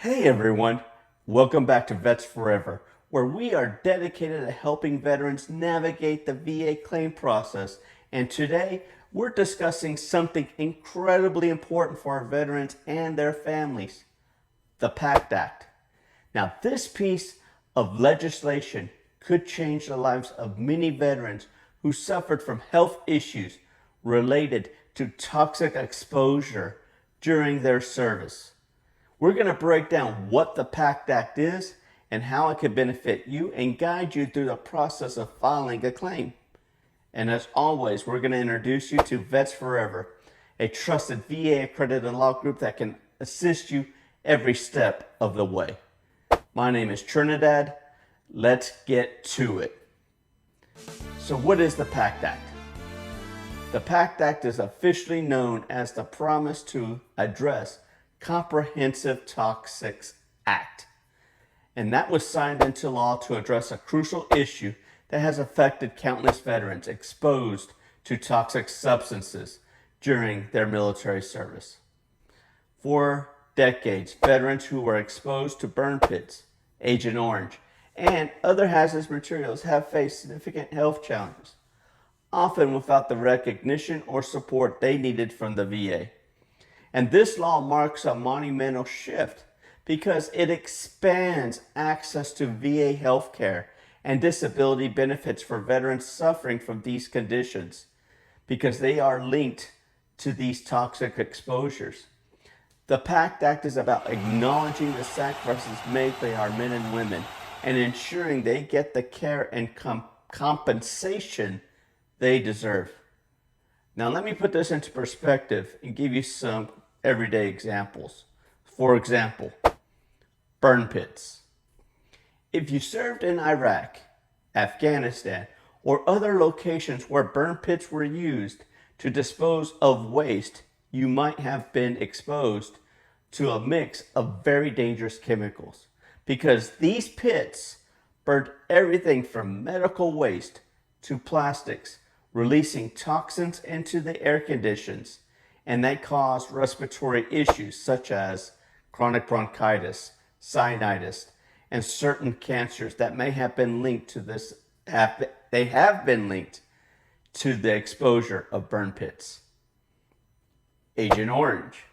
Hey everyone, welcome back to VetsForever, where we are dedicated to helping veterans navigate the VA claim process. And today we're discussing something incredibly important for our veterans and their families, the PACT Act. Now, this piece of legislation could change the lives of many veterans who suffered from health issues related to toxic exposure during their service. We're going to break down what the PACT Act is and how it can benefit you and guide you through the process of filing a claim. And as always, we're going to introduce you to VetsForever, a trusted VA accredited law group that can assist you every step of the way. My name is Trinidad. Let's get to it. So what is the PACT Act? The PACT Act is officially known as the Promise to Address Comprehensive Toxics Act. And that was signed into law to address a crucial issue that has affected countless veterans exposed to toxic substances during their military service. For decades, veterans who were exposed to burn pits, Agent Orange, and other hazardous materials have faced significant health challenges, often without the recognition or support they needed from the VA. And this law marks a monumental shift because it expands access to VA health care and disability benefits for veterans suffering from these conditions because they are linked to these toxic exposures. The PACT Act is about acknowledging the sacrifices made by our men and women and ensuring they get the care and compensation they deserve. Now let me put this into perspective and give you some everyday examples. For example, burn pits. If you served in Iraq, Afghanistan, or other locations where burn pits were used to dispose of waste, you might have been exposed to a mix of very dangerous chemicals because these pits burned everything from medical waste to plastics, releasing toxins into the air conditions, and that caused respiratory issues such as chronic bronchitis, sinusitis, and certain cancers that may have been linked to this. They have been linked to the exposure of burn pits. Agent Orange.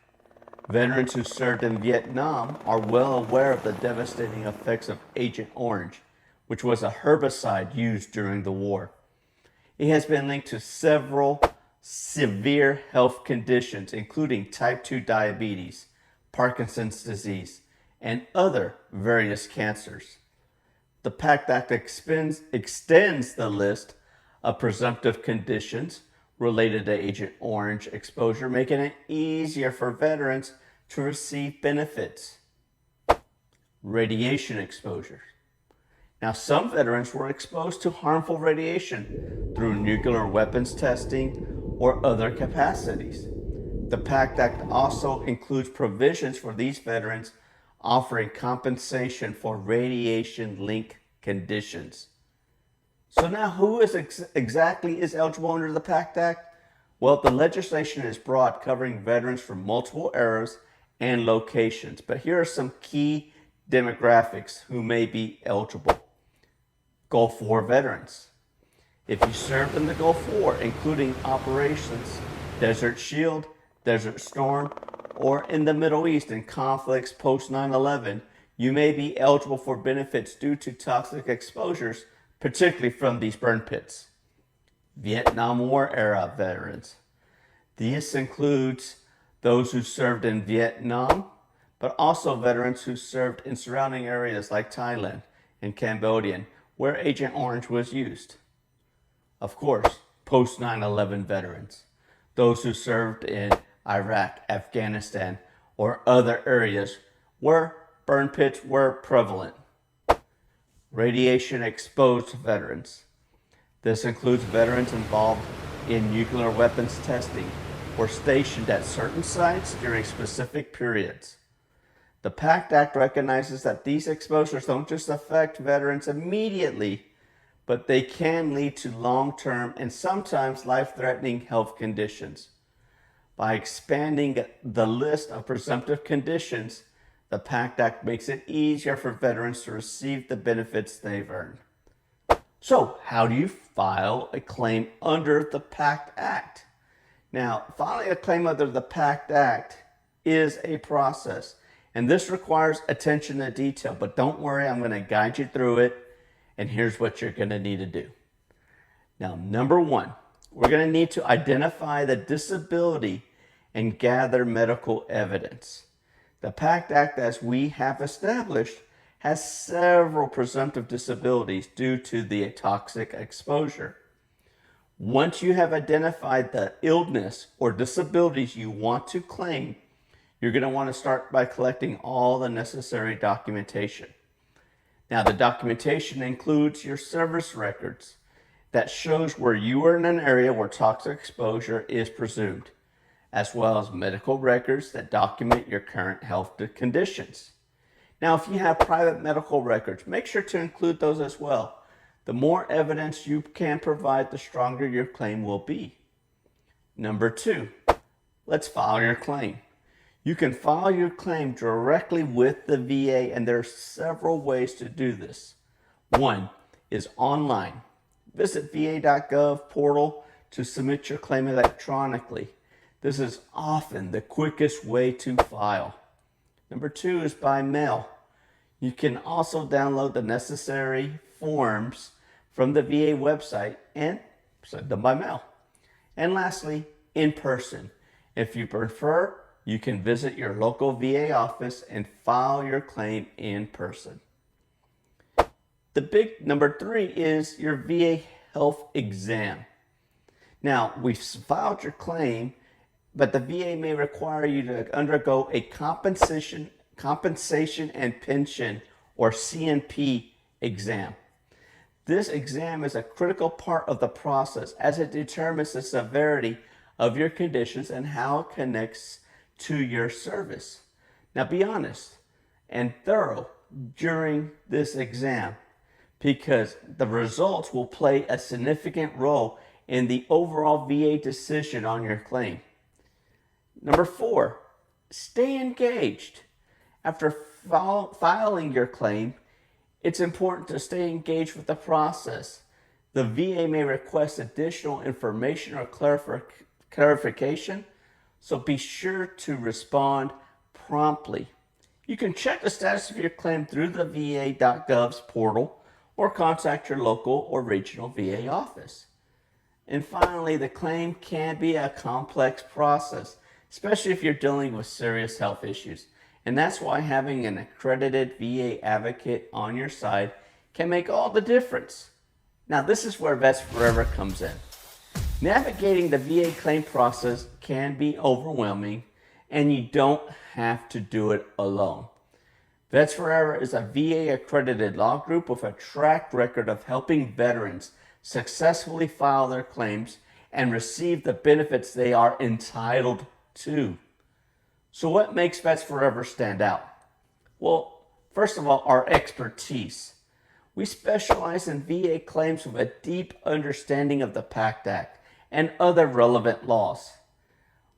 Veterans who served in Vietnam are well aware of the devastating effects of Agent Orange, which was a herbicide used during the war. It has been linked to several severe health conditions, including type 2 diabetes, Parkinson's disease, and other various cancers. The PACT Act extends the list of presumptive conditions related to Agent Orange exposure, making it easier for veterans to receive benefits. Radiation exposure. Now, some veterans were exposed to harmful radiation through nuclear weapons testing or other capacities. The PACT Act also includes provisions for these veterans offering compensation for radiation-linked conditions. So now who is exactly eligible under the PACT Act? Well, the legislation is broad, covering veterans from multiple eras and locations. But here are some key demographics who may be eligible. Gulf War veterans. If you served in the Gulf War, including operations Desert Shield, Desert Storm, or in the Middle East in conflicts post 9/11, you may be eligible for benefits due to toxic exposures, particularly from these burn pits. Vietnam War era veterans. This includes those who served in Vietnam, but also veterans who served in surrounding areas like Thailand and Cambodia, where Agent Orange was used. Of course, post 9/11 veterans, those who served in Iraq, Afghanistan, or other areas where burn pits were prevalent. Radiation exposed veterans. This includes veterans involved in nuclear weapons testing or stationed at certain sites during specific periods. The PACT Act recognizes that these exposures don't just affect veterans immediately, but they can lead to long-term and sometimes life-threatening health conditions. By expanding the list of presumptive conditions, The PACT Act makes it easier for veterans to receive the benefits they've earned. So, how do you file a claim under the PACT Act? Now, filing a claim under the PACT Act is a process, and this requires attention to detail. But don't worry, I'm going to guide you through it, and here's what you're going to need to do. Now, number one, we're going to need to identify the disability and gather medical evidence. The PACT Act, as we have established, has several presumptive disabilities due to the toxic exposure. Once you have identified the illness or disabilities you want to claim, you're going to want to start by collecting all the necessary documentation. Now, the documentation includes your service records that shows where you are in an area where toxic exposure is presumed, as well as medical records that document your current health conditions. Now, if you have private medical records, make sure to include those as well. The more evidence you can provide, the stronger your claim will be. Number two, let's file your claim. You can file your claim directly with the VA, and there are several ways to do this. One is online. Visit va.gov portal to submit your claim electronically. This is often the quickest way to file. Number two is by mail. You can also download the necessary forms from the VA website and send them by mail. And lastly, in person. If you prefer, you can visit your local VA office and file your claim in person. The big number three is your VA health exam. Now, we've filed your claim, but the VA may require you to undergo a compensation and pension, or CNP exam. This exam is a critical part of the process as it determines the severity of your conditions and how it connects to your service. Now, be honest and thorough during this exam, because the results will play a significant role in the overall VA decision on your claim. Number four, stay engaged. After filing your claim, it's important to stay engaged with the process. The VA may request additional information or clarification, so be sure to respond promptly. You can check the status of your claim through the va.gov's portal or contact your local or regional VA office. And finally, the claim can be a complex process, especially if you're dealing with serious health issues. And that's why having an accredited VA advocate on your side can make all the difference. Now, this is where VetsForever comes in. Navigating the VA claim process can be overwhelming, and you don't have to do it alone. VetsForever is a VA accredited law group with a track record of helping veterans successfully file their claims and receive the benefits they are entitled to. So what makes VetsForever stand out? Well, first of all, our expertise. We specialize in VA claims with a deep understanding of the PACT Act and other relevant laws.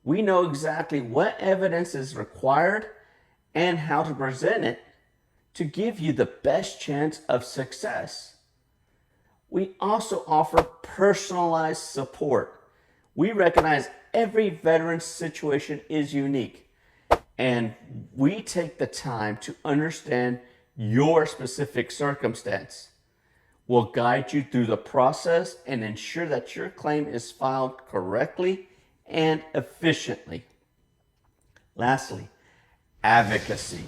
We know exactly what evidence is required and how to present it to give you the best chance of success. We also offer personalized support. We recognize every veteran's situation is unique, and we take the time to understand your specific circumstance. We'll guide you through the process and ensure that your claim is filed correctly and efficiently. Lastly, advocacy.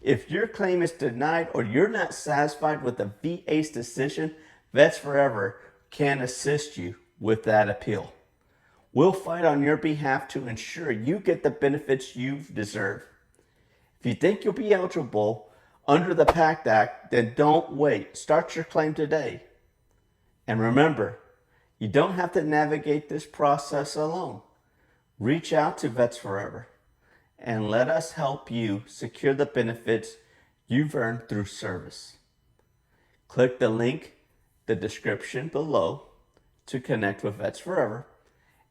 If your claim is denied or you're not satisfied with the VA's decision, VetsForever can assist you with that appeal. We'll fight on your behalf to ensure you get the benefits you deserve. If you think you'll be eligible under the PACT Act, then don't wait. Start your claim today. And remember, you don't have to navigate this process alone. Reach out to VetsForever and let us help you secure the benefits you've earned through service. Click the link, the description below, to connect with VetsForever,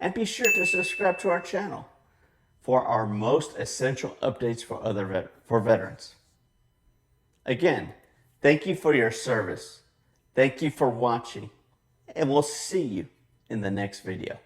and be sure to subscribe to our channel. for our most essential updates for veterans. Again, thank you for your service. Thank you for watching, and we'll see you in the next video.